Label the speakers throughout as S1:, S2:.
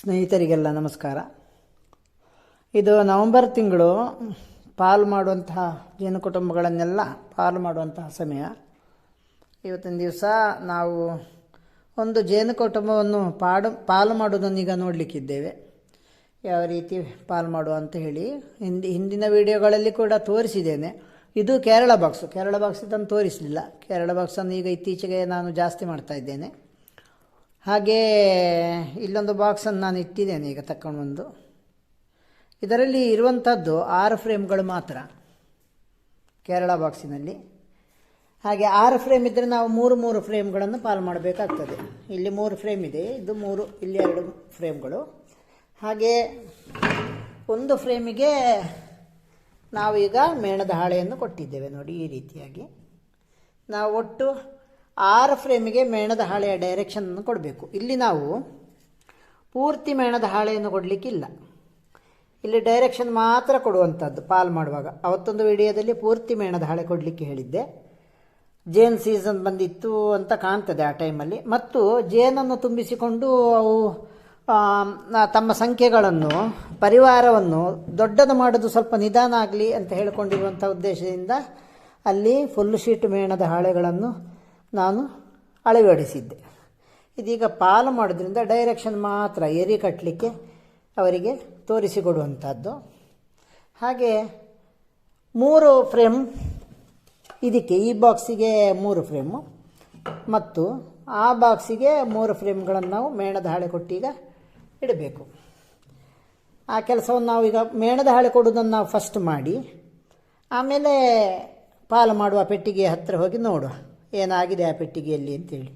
S1: ಸ್ನೇಹಿತರಿಗೆಲ್ಲ ನಮಸ್ಕಾರ. ಇದು ನವೆಂಬರ್ ತಿಂಗಳು ಪಾಲು ಮಾಡುವಂತಹ ಜೇನು ಕುಟುಂಬಗಳನ್ನೆಲ್ಲ ಪಾಲು ಮಾಡುವಂತಹ ಸಮಯ. ಇವತ್ತಿನ ದಿವಸ ನಾವು ಒಂದು ಜೇನು ಕುಟುಂಬವನ್ನು ಪಾಲು ಮಾಡೋದನ್ನು ಈಗ ನೋಡಲಿಕ್ಕಿದ್ದೇವೆ. ಯಾವ ರೀತಿ ಪಾಲು ಮಾಡುವ ಅಂತ ಹೇಳಿ ಹಿಂದಿನ ವಿಡಿಯೋಗಳಲ್ಲಿ ಕೂಡ ತೋರಿಸಿದ್ದೇನೆ. ಇದು ಕೇರಳ ಬಾಕ್ಸ್ ಇದನ್ನು ತೋರಿಸಲಿಲ್ಲ. ಕೇರಳ ಬಾಕ್ಸನ್ನು ಈಗ ಇತ್ತೀಚೆಗೆ ನಾನು ಜಾಸ್ತಿ ಮಾಡ್ತಾ ಇದ್ದೇನೆ. ಹಾಗೇ ಇಲ್ಲೊಂದು ಬಾಕ್ಸನ್ನು ನಾನು ಇಟ್ಟಿದ್ದೇನೆ ಈಗ ತಕೊಂಡು ಬಂದು. ಇದರಲ್ಲಿ ಇರುವಂಥದ್ದು 6 ಫ್ರೇಮ್ಗಳು ಮಾತ್ರ ಕೇರಳ ಬಾಕ್ಸಿನಲ್ಲಿ. ಹಾಗೆ 6 ಫ್ರೇಮ್ ಇದ್ದರೆ ನಾವು 3 ಫ್ರೇಮ್ಗಳನ್ನು ಪಾಲು ಮಾಡಬೇಕಾಗ್ತದೆ. ಇಲ್ಲಿ 3 ಫ್ರೇಮ್ ಇದೆ, ಇದು 3, ಇಲ್ಲಿ 2 ಫ್ರೇಮ್ಗಳು. ಹಾಗೆ ಒಂದು ಫ್ರೇಮಿಗೆ ನಾವೀಗ ಮೇಣದ ಹಾಳೆಯನ್ನು ಕೊಟ್ಟಿದ್ದೇವೆ ನೋಡಿ. ಈ ರೀತಿಯಾಗಿ ನಾವು ಒಟ್ಟು 6 ಫ್ರೇಮಿಗೆ ಮೇಣದ ಹಾಳೆಯ ಡೈರೆಕ್ಷನನ್ನು ಕೊಡಬೇಕು. ಇಲ್ಲಿ ನಾವು ಪೂರ್ತಿ ಮೇಣದ ಹಾಳೆಯನ್ನು ಕೊಡಲಿಕ್ಕಿಲ್ಲ, ಇಲ್ಲಿ ಡೈರೆಕ್ಷನ್ ಮಾತ್ರ ಕೊಡುವಂಥದ್ದು ಪಾಲು ಮಾಡುವಾಗ. ಅವತ್ತೊಂದು ವಿಡಿಯೋದಲ್ಲಿ ಪೂರ್ತಿ ಮೇಣದ ಹಾಳೆ ಕೊಡಲಿಕ್ಕೆ ಹೇಳಿದ್ದೆ. ಜೇನು ಸೀಸನ್ ಬಂದಿತ್ತು ಅಂತ ಕಾಣ್ತದೆ ಆ ಟೈಮಲ್ಲಿ. ಮತ್ತು ಜೇನನ್ನು ತುಂಬಿಸಿಕೊಂಡು ಅವು ತಮ್ಮ ಸಂಖ್ಯೆಗಳನ್ನು ಪರಿವಾರವನ್ನು ದೊಡ್ಡದು ಮಾಡೋದು ಸ್ವಲ್ಪ ನಿಧಾನ ಆಗಲಿ ಅಂತ ಹೇಳಿಕೊಂಡಿರುವಂಥ ಉದ್ದೇಶದಿಂದ ಅಲ್ಲಿ ಫುಲ್ ಶೀಟ್ ಮೇಣದ ಹಾಳೆಗಳನ್ನು ನಾನು ಅಳವಡಿಸಿದ್ದೆ. ಇದೀಗ ಪಾಲು ಮಾಡೋದ್ರಿಂದ ಡೈರೆಕ್ಷನ್ ಮಾತ್ರ ಎರಿ ಕಟ್ಟಲಿಕ್ಕೆ ಅವರಿಗೆ ತೋರಿಸಿಕೊಡುವಂಥದ್ದು. ಹಾಗೆ 3 ಫ್ರೇಮ್ ಇದಕ್ಕೆ, ಈ ಬಾಕ್ಸಿಗೆ 3 ಫ್ರೇಮು ಮತ್ತು ಆ ಬಾಕ್ಸಿಗೆ 3 ಫ್ರೇಮ್ಗಳನ್ನು ನಾವು ಮೇಣದ ಹಾಳೆ ಕೊಟ್ಟೀಗ ಇಡಬೇಕು. ಆ ಕೆಲಸವನ್ನು ನಾವು ಈಗ ಮೇಣದ ಹಾಳೆ ಕೊಡುವುದನ್ನು ನಾವು ಫಸ್ಟ್ ಮಾಡಿ ಆಮೇಲೆ ಪಾಲು ಮಾಡುವ ಪೆಟ್ಟಿಗೆ ಹತ್ತಿರ ಹೋಗಿ ನೋಡುವ ಏನಾಗಿದೆ ಆ ಪೆಟ್ಟಿಗೆಯಲ್ಲಿ ಅಂತೇಳಿ.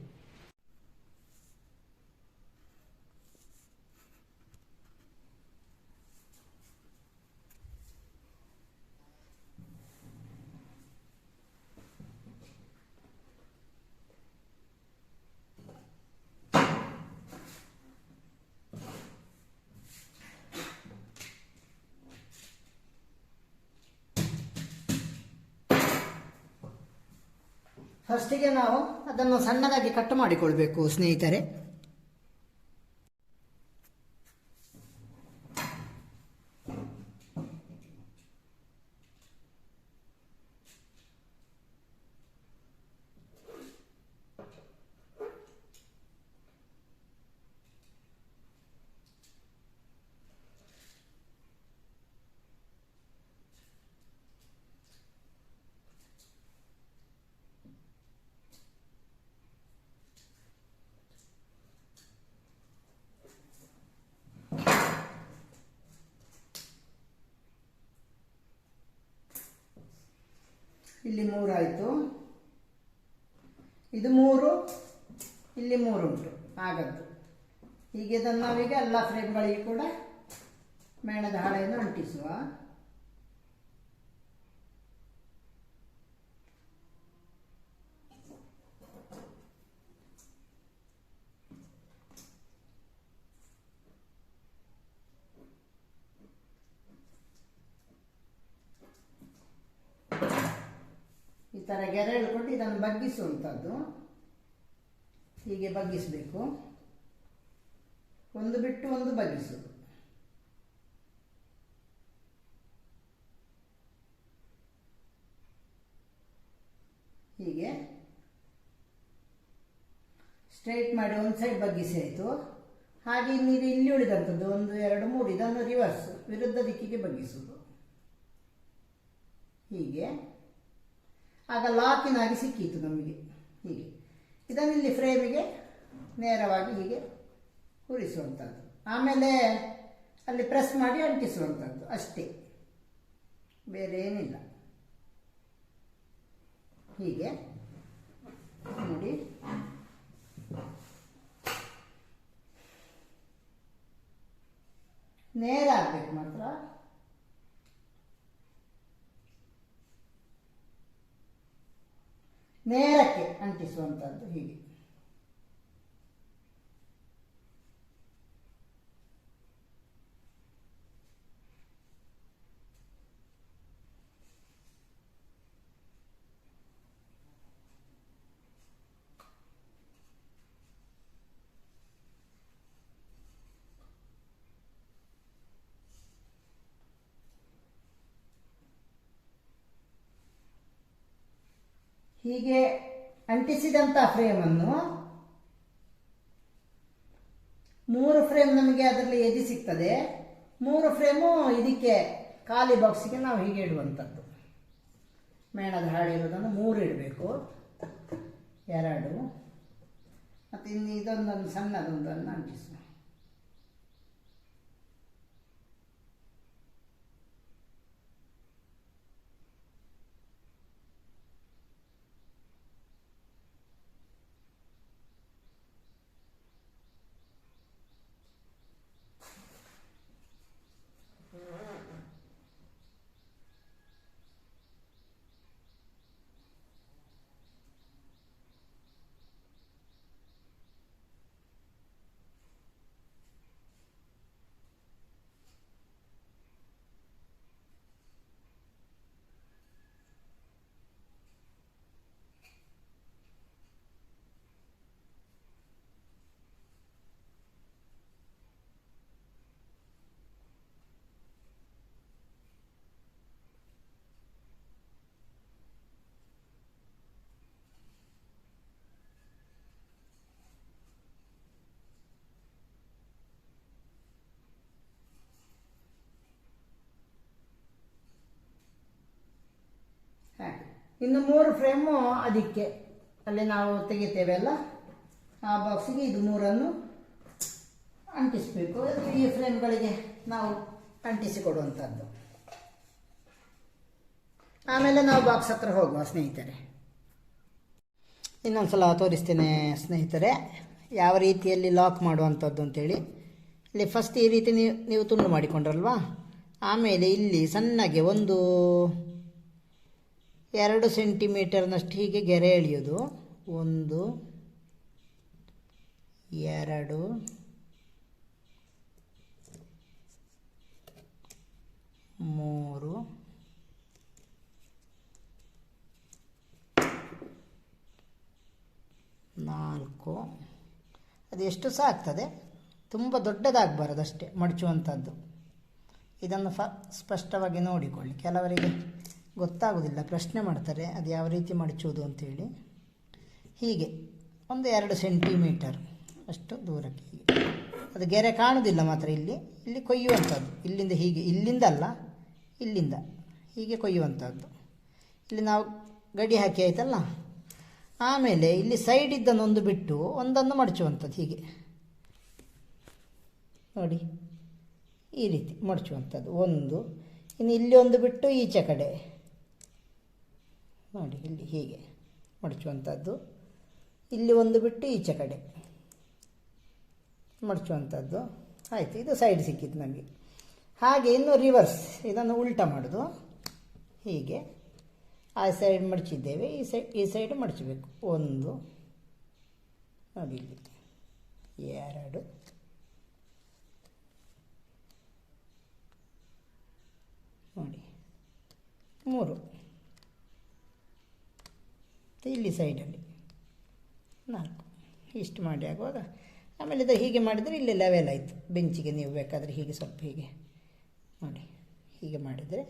S1: ಫಸ್ಟಿಗೆ ನಾವು ಅದನ್ನು ಸಣ್ಣದಾಗಿ ಕಟ್ ಮಾಡಿಕೊಳ್ಬೇಕು ಸ್ನೇಹಿತರೆ. ಇಲ್ಲಿ 3 ಆಯಿತು, ಇದು 3, ಇಲ್ಲಿ 3 ಉಂಟು ಆಗದ್ದು. ಹೀಗೆ ಇದನ್ನು ನಾವೀಗ ಎಲ್ಲ ಫ್ರೇಮ್ಗಳಿಗೆ ಕೂಡ ಮೇಣದ ಹಾಳೆಯನ್ನು ಅಂಟಿಸುವ. ಈ ಥರ ಗೆರೆ ಎಳ್ಕೊಂಡು ಇದನ್ನು ಬಗ್ಗಿಸುವಂಥದ್ದು. ಹೀಗೆ ಬಗ್ಗಿಸಬೇಕು, ಒಂದು ಬಿಟ್ಟು ಒಂದು ಬಗ್ಗಿಸುವುದು. ಹೀಗೆ ಸ್ಟ್ರೈಟ್ ಮಾಡಿ ಒಂದು ಸೈಡ್ ಬಗ್ಗಿಸಿ ಆಯಿತು. ಹಾಗೆ ಇಲ್ಲಿ ಉಳಿದಂಥದ್ದು 1, 2, 3 ಇದನ್ನು ರಿವರ್ಸ್ ವಿರುದ್ಧ ದಿಕ್ಕಿಗೆ ಬಗ್ಗಿಸುವುದು. ಹೀಗೆ ಆಗ ಲಾಕಿನಾಗಿ ಸಿಕ್ಕಿತು ನಮಗೆ. ಹೀಗೆ ಇದನ್ನು ಇಲ್ಲಿ ಫ್ರೇಮಿಗೆ ನೇರವಾಗಿ ಹೀಗೆ ಕೂರಿಸುವಂಥದ್ದು. ಆಮೇಲೆ ಅಲ್ಲಿ ಪ್ರೆಸ್ ಮಾಡಿ ಅಂಟಿಸುವಂಥದ್ದು ಅಷ್ಟೇ, ಬೇರೆ ಏನಿಲ್ಲ. ಹೀಗೆ ನೋಡಿ, ನೇರ ಆಗಬೇಕು ಮಾತ್ರ. ನೇರಕ್ಕೆ ಅಂಟಿಸುವಂಥದ್ದು ಹೀಗೆ. ಹೀಗೆ ಅಂಟಿಸಿದಂಥ ಫ್ರೇಮನ್ನು 3 ಫ್ರೇಮ್ ನಮಗೆ ಅದರಲ್ಲಿ ಎದಿ ಸಿಗ್ತದೆ. 3 ಫ್ರೇಮು ಇದಕ್ಕೆ ಖಾಲಿ ಬಾಕ್ಸಿಗೆ ನಾವು ಹೀಗೆ ಇಡುವಂಥದ್ದು. ಮೇಣದ ಹಾಳೆ ಇರೋದನ್ನು 3 ಇಡಬೇಕು. 2 ಮತ್ತು ಇನ್ನು ಇದೊಂದೊಂದು ಸಣ್ಣದೊಂದನ್ನು ಅಂಟಿಸುವ. ಇನ್ನು 3 ಫ್ರೇಮು ಅದಕ್ಕೆ ಅಲ್ಲಿ ನಾವು ತೆಗಿತೇವೆ ಅಲ್ಲ ಆ ಬಾಕ್ಸಿಗೆ ಇದು 3 ಅಂಟಿಸಬೇಕು. ಈ ಫ್ರೇಮ್ಗಳಿಗೆ ನಾವು ಅಂಟಿಸಿಕೊಡುವಂಥದ್ದು. ಆಮೇಲೆ ನಾವು ಬಾಕ್ಸ್ ಹತ್ರ ಹೋಗುವ ಸ್ನೇಹಿತರೆ. ಇನ್ನೊಂದು ಸಲ ತೋರಿಸ್ತೇನೆ ಸ್ನೇಹಿತರೆ ಯಾವ ರೀತಿಯಲ್ಲಿ ಲಾಕ್ ಮಾಡುವಂಥದ್ದು ಅಂತೇಳಿ. ಇಲ್ಲಿ ಫಸ್ಟ್ ಈ ರೀತಿ ನೀವು ತುಂಡು ಮಾಡಿಕೊಂಡ್ರಲ್ವಾ, ಆಮೇಲೆ ಇಲ್ಲಿ ಸಣ್ಣಗೆ 1-2 ಸೆಂಟಿಮೀಟರ್ನಷ್ಟು ಹೀಗೆ ಗೆರೆ ಎಳೆಯೋದು. 1 2 3 4. ಅದು ಎಷ್ಟು ಸಹ ಆಗ್ತದೆ, ತುಂಬ ದೊಡ್ಡದಾಗಬಾರದು ಅಷ್ಟೇ ಮಡಚುವಂಥದ್ದು. ಇದನ್ನು ಸ್ಪಷ್ಟವಾಗಿ ನೋಡಿಕೊಳ್ಳಿ. ಕೆಲವರಿಗೆ ಗೊತ್ತಾಗೋದಿಲ್ಲ, ಪ್ರಶ್ನೆ ಮಾಡ್ತಾರೆ ಅದು ಯಾವ ರೀತಿ ಮಡಚುವುದು ಅಂತೇಳಿ. ಹೀಗೆ 1-2 ಸೆಂಟಿಮೀಟರ್ ಅಷ್ಟು ದೂರಕ್ಕೆ ಹೀಗೆ. ಅದು ಗೆರೆ ಕಾಣುವುದಿಲ್ಲ ಮಾತ್ರ ಇಲ್ಲಿ ಕೊಯ್ಯುವಂಥದ್ದು. ಇಲ್ಲಿಂದ ಹೀಗೆ, ಇಲ್ಲಿಂದ ಅಲ್ಲ, ಇಲ್ಲಿಂದ ಹೀಗೆ ಕೊಯ್ಯುವಂಥದ್ದು. ಇಲ್ಲಿ ನಾವು ಗಡಿ ಹಾಕಿ ಆಯ್ತಲ್ಲ, ಆಮೇಲೆ ಇಲ್ಲಿ ಸೈಡ್ ಇದ್ದನ್ನೊಂದು ಬಿಟ್ಟು ಒಂದನ್ನು ಮಡಚುವಂಥದ್ದು. ಹೀಗೆ ನೋಡಿ, ಈ ರೀತಿ ಮಡಚುವಂಥದ್ದು. ಇನ್ನು ಇಲ್ಲಿ ಒಂದು ಬಿಟ್ಟು ಈಚೆ ಕಡೆ ನೋಡಿ, ಇಲ್ಲಿ ಹೀಗೆ ಮಡಚುವಂಥದ್ದು. ಇಲ್ಲಿ ಒಂದು ಬಿಟ್ಟು ಈಚೆ ಕಡೆ ಮಡಚುವಂಥದ್ದು. ಆಯಿತು, ಇದು ಸೈಡ್ ಸಿಕ್ಕಿತ್ತು ನಮಗೆ. ಹಾಗೆ ಇನ್ನು ರಿವರ್ಸ್, ಇದನ್ನು ಉಲ್ಟಾ ಮಾಡೋದು. ಹೀಗೆ ಆ ಸೈಡ್ ಮಡಚಿದ್ದೇವೆ, ಈ ಸೈಡ್ ಮಡಚಬೇಕು. 1 ನೋಡಿ, ಇಲ್ಲಿ 2 ನೋಡಿ, 3 ಇಲ್ಲಿ ಸೈಡಲ್ಲಿ 4. ಇಷ್ಟು ಮಾಡಿ ಆಗುವಾಗ ಆಮೇಲೆ ಇದು ಹೀಗೆ ಮಾಡಿದರೆ ಇಲ್ಲಿ ಲೆವೆಲ್ ಆಯಿತು. ಬೆಂಚಿಗೆ ನೀವು ಬೇಕಾದರೆ ಹೀಗೆ ಸ್ವಲ್ಪ ಹೀಗೆ ನೋಡಿ, ಹೀಗೆ ಮಾಡಿದರೆ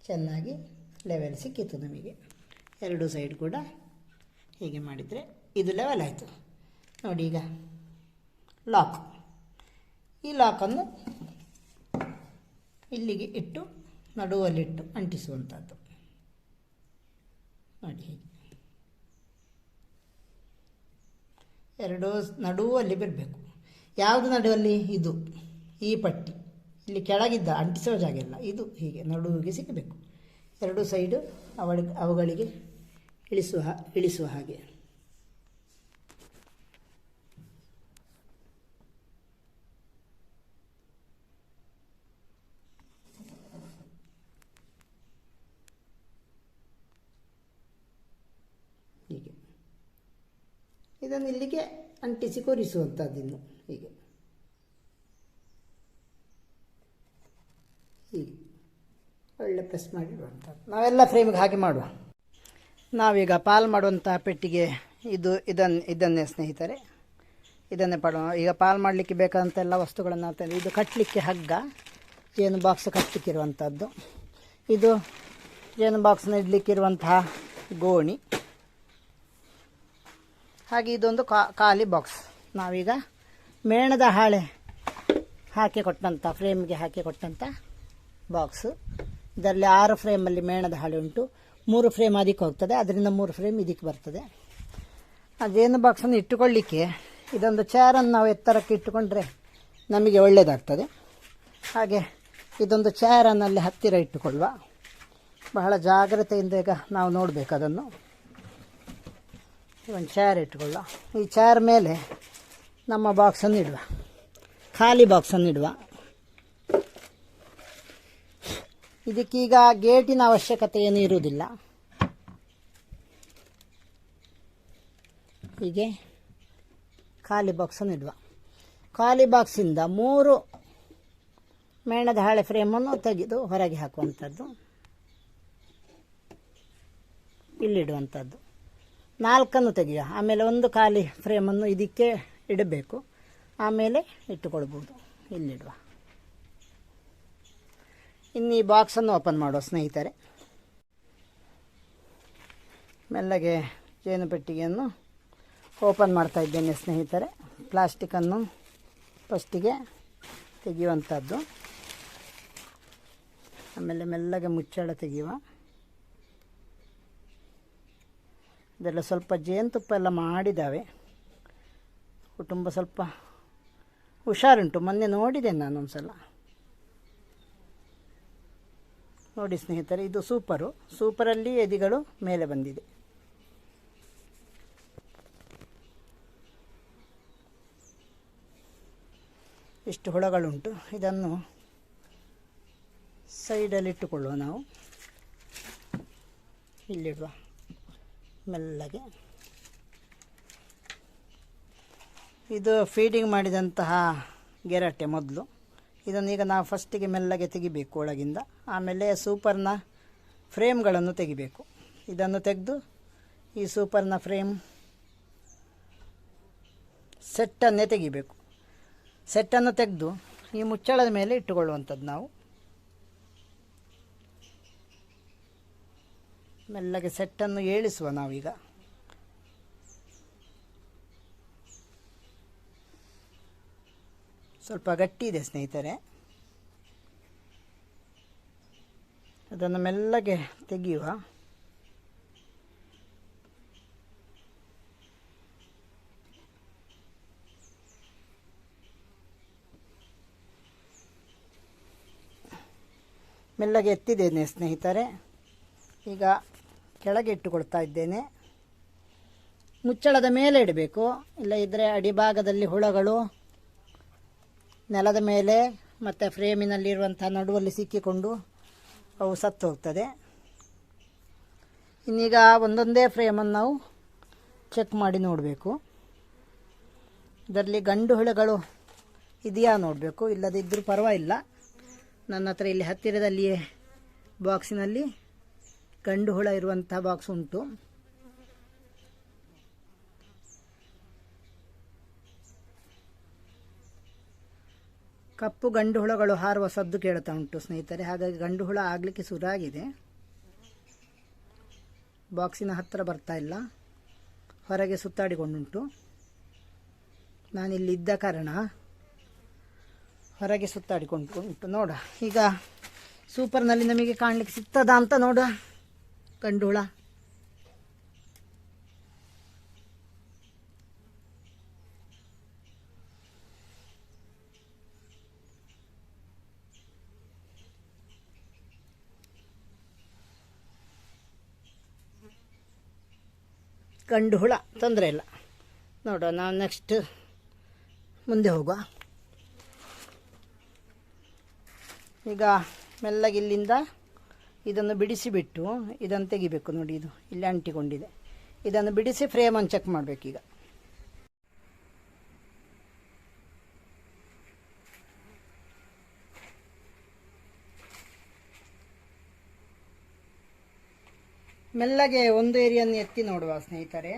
S1: ಚೆನ್ನಾಗಿ ಲೆವೆಲ್ ಸಿಕ್ಕಿತ್ತು ನಮಗೆ. 2 ಸೈಡ್ ಕೂಡ ಹೀಗೆ ಮಾಡಿದರೆ ಇದು ಲೆವೆಲ್ ಆಯಿತು ನೋಡಿ. ಈಗ ಲಾಕ್, ಈ ಲಾಕನ್ನು ಇಲ್ಲಿಗೆ ಇಟ್ಟು ನಡುವಲ್ಲಿಟ್ಟು ಅಂಟಿಸುವಂಥದ್ದು ನೋಡಿ. ಹೀಗೆ 2 ನಡುವಲ್ಲಿ ಬರಬೇಕು. ಯಾವುದು ನಡುವಲ್ಲಿ? ಇದು ಈ ಪಟ್ಟಿ ಇಲ್ಲಿ ಕೆಳಗಿದ್ದ ಅಂಟಿಸುವ ಜಾಗ ಇಲ್ಲ, ಇದು ಹೀಗೆ ನಡುವಿಗೆ ಸಿಕ್ಕಬೇಕು. 2 ಸೈಡು ಅವುಗಳಿಗೆ ಇಳಿಸುವ ಹಾಗೆ. ಹೀಗೆ ಇದನ್ನು ಇಲ್ಲಿಗೆ ಅಂಟಿಸಿ ಕೊರಿಸುವಂಥದ್ದು. ಹೀಗೆ ಒಳ್ಳೆ ಪ್ರೆಸ್ ಮಾಡಿಡುವಂಥದ್ದು. ನಾವೆಲ್ಲ ಫ್ರೇಮಿಗೆ ಹಾಗೆ ಮಾಡುವ. ನಾವೀಗ ಪಾಲ್ ಮಾಡುವಂಥ ಪೆಟ್ಟಿಗೆ ಇದನ್ನೇ ಸ್ನೇಹಿತರೆ, ಇದನ್ನೇ ಪಡುವ. ಈಗ ಪಾಲ್ ಮಾಡಲಿಕ್ಕೆ ಬೇಕಾದಂಥ ಎಲ್ಲ ವಸ್ತುಗಳನ್ನು ತಂದು, ಇದು ಕಟ್ಟಲಿಕ್ಕೆ ಹಗ್ಗ, ಜೇನು ಬಾಕ್ಸ್ ಕಟ್ಟಲಿಕ್ಕಿರುವಂಥದ್ದು. ಇದು ಜೇನು ಬಾಕ್ಸ್ನ ಇಡಲಿಕ್ಕಿರುವಂತಹ ಗೋಣಿ, ಹಾಗೆ ಇದೊಂದು ಖಾಲಿ ಬಾಕ್ಸ್. ನಾವೀಗ ಮೇಣದ ಹಾಳೆ ಹಾಕಿ ಕೊಟ್ಟಂಥ, ಫ್ರೇಮ್ಗೆ ಹಾಕಿ ಕೊಟ್ಟಂಥ ಬಾಕ್ಸು. ಇದರಲ್ಲಿ 6 ಫ್ರೇಮಲ್ಲಿ ಮೇಣದ ಹಾಳೆ ಉಂಟು. 3 ಫ್ರೇಮ್ ಅದಕ್ಕೆ ಹೋಗ್ತದೆ, ಅದರಿಂದ 3 ಫ್ರೇಮ್ ಇದಕ್ಕೆ ಬರ್ತದೆ. ಅದೇನು ಬಾಕ್ಸನ್ನು ಇಟ್ಟುಕೊಳ್ಳಿಕ್ಕೆ ಇದೊಂದು ಚೇರನ್ನು ನಾವು ಎತ್ತರಕ್ಕೆ ಇಟ್ಟುಕೊಂಡ್ರೆ ನಮಗೆ ಒಳ್ಳೆಯದಾಗ್ತದೆ. ಹಾಗೆ ಇದೊಂದು ಚೇರನ್ನಲ್ಲಿ ಹತ್ತಿರ ಇಟ್ಟುಕೊಳ್ಳುವ. ಬಹಳ ಜಾಗ್ರತೆಯಿಂದ ಈಗ ನಾವು ನೋಡಬೇಕು ಅದನ್ನು. ಒಂದು ಚೇರ್ ಇಟ್ಟುಕೊಳ್ಳುವ. ಈ ಚೇರ್ ಮೇಲೆ ನಮ್ಮ ಬಾಕ್ಸನ್ನು ಇಡುವ, ಖಾಲಿ ಬಾಕ್ಸನ್ನು ಇಡುವ. ಇದಕ್ಕೀಗ ಗೇಟಿನ ಅವಶ್ಯಕತೆ ಏನೂ ಇರುವುದಿಲ್ಲ. ಹೀಗೆ ಖಾಲಿ ಬಾಕ್ಸನ್ನು ಇಡುವ. ಖಾಲಿ ಬಾಕ್ಸಿಂದ 3 ಮೇಣದ ಹಾಳೆ ಫ್ರೇಮನ್ನು ತೆಗೆದು ಹೊರಗೆ ಹಾಕುವಂಥದ್ದು, ಇಲ್ಲಿಡುವಂಥದ್ದು. 4 ತೆಗೆಯುವ. ಆಮೇಲೆ ಒಂದು ಖಾಲಿ ಫ್ರೇಮನ್ನು ಇದಕ್ಕೆ ಇಡಬೇಕು, ಆಮೇಲೆ ಇಟ್ಟುಕೊಳ್ಬೋದು. ಇಲ್ಲಿಡುವ. ಇನ್ನು ಈ ಬಾಕ್ಸನ್ನು ಓಪನ್ ಮಾಡುವ ಸ್ನೇಹಿತರೆ. ಮೆಲ್ಲಗೆ ಜೇನು ಪೆಟ್ಟಿಗೆಯನ್ನು ಓಪನ್ ಮಾಡ್ತಾ ಇದ್ದೇನೆ ಸ್ನೇಹಿತರೆ. ಪ್ಲಾಸ್ಟಿಕ್ಕನ್ನು ಫಸ್ಟಿಗೆ ತೆಗೆಯುವಂಥದ್ದು, ಆಮೇಲೆ ಮೆಲ್ಲಗೆ ಮುಚ್ಚಳ ತೆಗೆಯುವ. ಇದೆಲ್ಲ ಸ್ವಲ್ಪ ಜೇನುತುಪ್ಪ ಎಲ್ಲ ಮಾಡಿದ್ದಾವೆ. ಕುಟುಂಬ ಸ್ವಲ್ಪ ಹುಷಾರುಂಟು. ಮೊನ್ನೆ ನೋಡಿದ್ದೇನೆ ನಾನೊಂದು ಸಲ. ನೋಡಿ ಸ್ನೇಹಿತರೆ, ಇದು ಸೂಪರಲ್ಲಿ ಎದಿಗಳು ಮೇಲೆ ಬಂದಿದೆ. ಇಷ್ಟು ಹುಳಗಳುಂಟು. ಇದನ್ನು ಸೈಡಲ್ಲಿ ಇಟ್ಟುಕೊಳ್ಳುವ ನಾವು. ಇಲ್ಲಿಡುವ ಮೆಲ್ಲಗೆ. ಇದು ಫೀಡಿಂಗ್ ಮಾಡಿದಂತಹ ಗೆರಟೆ ಮೊದಲು. ಇದನ್ನೀಗ ನಾವು ಫಸ್ಟಿಗೆ ಮೆಲ್ಲಗೆ ತೆಗಿಬೇಕು ಒಳಗಿಂದ. ಆಮೇಲೆ ಸೂಪರ್ನ ಫ್ರೇಮ್ಗಳನ್ನು ತೆಗಿಬೇಕು. ಇದನ್ನು ತೆಗೆದು ಈ ಸೂಪರ್ನ ಫ್ರೇಮ್ ಸೆಟ್ಟನ್ನೇ ತೆಗಿಬೇಕು. ಸೆಟ್ಟನ್ನು ತೆಗೆದು ಈ ಮುಚ್ಚಳದ ಮೇಲೆ ಇಟ್ಟುಕೊಳ್ಳುವಂಥದ್ದು ನಾವು. ಮೆಲ್ಲಗೆ ಸೆಟ್ಟನ್ನು ಏಳಿಸುವ ನಾವೀಗ. ಸ್ವಲ್ಪ ಗಟ್ಟಿ ಇದೆ ಸ್ನೇಹಿತರೆ. ಅದನ್ನು ಮೆಲ್ಲಗೆ ತೆಗೆಯುವ. ಮೆಲ್ಲಗೆ ಎತ್ತಿದ್ದೇನೆ ಸ್ನೇಹಿತರೆ. ಈಗ ಕೆಳಗೆ ಇಟ್ಟುಕೊಳ್ತಾ ಇದ್ದೇನೆ. ಮುಚ್ಚಳದ ಮೇಲೆ ಇಡಬೇಕು, ಇಲ್ಲ ಇದ್ದರೆ ಅಡಿಭಾಗದಲ್ಲಿ ಹುಳಗಳು ನೆಲದ ಮೇಲೆ ಮತ್ತು ಫ್ರೇಮಿನಲ್ಲಿರುವಂಥ ನಡುವಲ್ಲಿ ಸಿಕ್ಕಿಕೊಂಡು ಅವು ಸತ್ತು ಹೋಗ್ತದೆ. ಇನ್ನೀಗ ಒಂದೊಂದೇ ಫ್ರೇಮನ್ನು ನಾವು ಚೆಕ್ ಮಾಡಿ ನೋಡಬೇಕು. ಇದರಲ್ಲಿ ಗಂಡು ಹುಳಗಳು ಇದೆಯಾ ನೋಡಬೇಕು. ಇಲ್ಲದಿದ್ದರೂ ಪರವಾಗಿಲ್ಲ. ನನ್ನ ಹತ್ರ ಇಲ್ಲಿ ಹತ್ತಿರದಲ್ಲಿಯೇ ಬಾಕ್ಸಿನಲ್ಲಿ ಗಂಡು ಹುಳ ಇರುವಂಥ ಬಾಕ್ಸ್ ಉಂಟು. ಕಪ್ಪು ಗಂಡು ಹುಳಗಳು ಹಾರುವ ಸದ್ದು ಕೇಳ್ತಾ ಉಂಟು ಸ್ನೇಹಿತರೆ. ಹಾಗಾಗಿ ಗಂಡು ಹುಳ ಆಗಲಿಕ್ಕೆ ಶುರುವಾಗಿದೆ. ಬಾಕ್ಸಿನ ಹತ್ತಿರ ಬರ್ತಾ ಇಲ್ಲ, ಹೊರಗೆ ಸುತ್ತಾಡಿಕೊಂಡುಂಟು. ನಾನಿಲ್ಲಿ ಇದ್ದ ಕಾರಣ ಹೊರಗೆ ಸುತ್ತಾಡಿಕೊಂಡು ಉಂಟು. ನೋಡ ಈಗ ಸೂಪರ್ನಲ್ಲಿ ನಮಗೆ ಕಾಣಲಿಕ್ಕೆ ಸಿಗ್ತದಾ ಅಂತ ನೋಡ ಗಂಡು ಹುಳ. ಗಂಡು ಹುಳ ತೊಂದರೆ ಇಲ್ಲ. ನೋಡುವ, ನಾವು ನೆಕ್ಸ್ಟ್ ಮುಂದೆ ಹೋಗುವ. ಈಗ ಮೆಲ್ಲಗೆ ಇಲ್ಲಿಂದ ಇದನ್ನು ಬಿಡಿಸಿಬಿಟ್ಟು ಇದನ್ನು ತೆಗಿಬೇಕು. ನೋಡಿ, ಇದು ಇಲ್ಲಿ ಅಂಟಿಕೊಂಡಿದೆ. ಇದನ್ನು ಬಿಡಿಸಿ ಫ್ರೇಮನ್ನು ಚೆಕ್ ಮಾಡಬೇಕೀಗ. ಮೆಲ್ಲಗೆ ಒಂದು ಏರಿಯನ್ನು ಎತ್ತಿ ನೋಡುವ ಸ್ನೇಹಿತರೆ.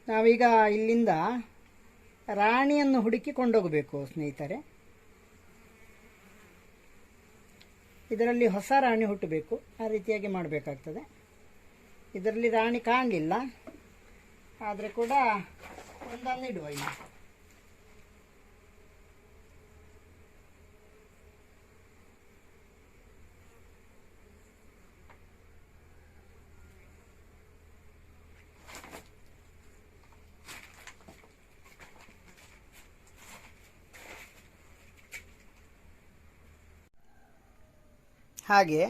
S1: ನಾವೀಗ ಇಲ್ಲಿಂದ ರಾಣಿಯನ್ನು ಹುಡುಕಿ ಕೊಂಡೋಗಬೇಕು ಸ್ನೇಹಿತರೆ. ಇದರಲ್ಲಿ ಹೊಸ ರಾಣಿ ಹುಟ್ಟಬೇಕು, ಆ ರೀತಿಯಾಗಿ ಮಾಡಬೇಕಾಗ್ತದೆ. ಇದರಲ್ಲಿ ರಾಣಿ ಕಾಣಲಿಲ್ಲ, ಆದರೆ ಕೂಡ ಒಂದನ್ನು ಇಡುವ ಇಲ್ಲಿ. ಹಾಗೆ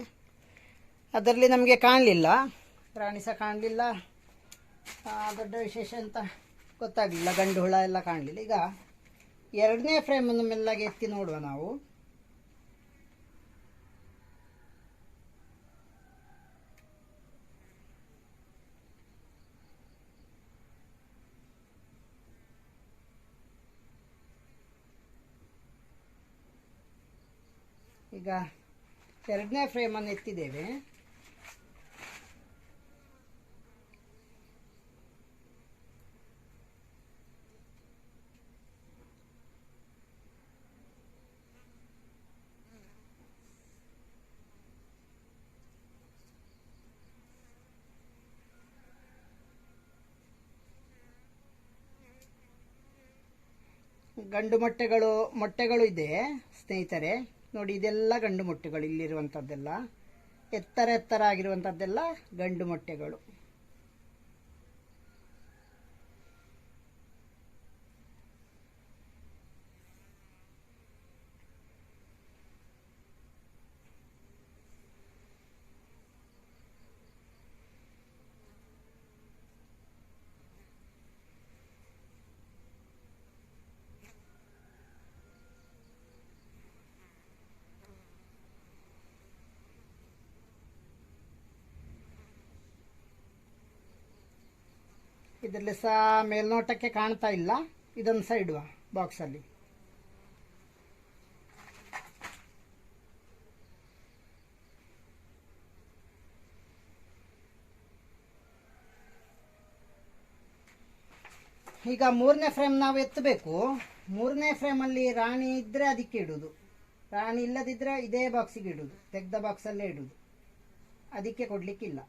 S1: ಅದರಲ್ಲಿ ನಮಗೆ ಕಾಣಲಿಲ್ಲ, ರಾಣಿ ಸಹ ಕಾಣಲಿಲ್ಲ, ದೊಡ್ಡ ವಿಶೇಷ ಅಂತ ಗೊತ್ತಾಗಲಿಲ್ಲ, ಗಂಡು ಹುಳ ಎಲ್ಲ ಕಾಣಲಿಲ್ಲ. ಈಗ ಎರಡನೇ ಫ್ರೇಮನ್ನು ಮೆಲ್ಲಗೆ ಎತ್ತಿ ನೋಡುವ ನಾವು. ಈಗ ಎರಡನೇ ಫ್ರೇಮನ್ನು ಎತ್ತಿದ್ದೇವೆ. ಗಂಡು ಮೊಟ್ಟೆಗಳು ಇದೆ ಸ್ನೇಹಿತರೆ, ನೋಡಿ ಇದೆಲ್ಲ ಗಂಡು ಮೊಟ್ಟೆಗಳು. ಇಲ್ಲಿರುವಂಥದ್ದೆಲ್ಲ ಎತ್ತರ ಆಗಿರುವಂಥದ್ದೆಲ್ಲ ಗಂಡು ಮೊಟ್ಟೆಗಳು. ಇದರಲ್ಲಿ ಸಹ ಮೇಲ್ನೋಟಕ್ಕೆ ಕಾಣ್ತಾ ಇಲ್ಲ, ಇದನ್ನು ಸಹ ಇಡುವ ಬಾಕ್ಸಲ್ಲಿ. ಈಗ ಮೂರನೇ ಫ್ರೇಮ್ ನಾವು ಎತ್ತಬೇಕು. ಮೂರನೇ ಫ್ರೇಮಲ್ಲಿ ರಾಣಿ ಇದ್ದರೆ ಅದಕ್ಕೆ ಇಡುವುದು, ರಾಣಿ ಇಲ್ಲದಿದ್ದರೆ ಇದೇ ಬಾಕ್ಸಿಗೆ ಇಡುವುದು, ತೆಗೆದ ಬಾಕ್ಸಲ್ಲೇ ಇಡುವುದು, ಅದಕ್ಕೆ ಕೊಡಲಿಕ್ಕಿಲ್ಲ.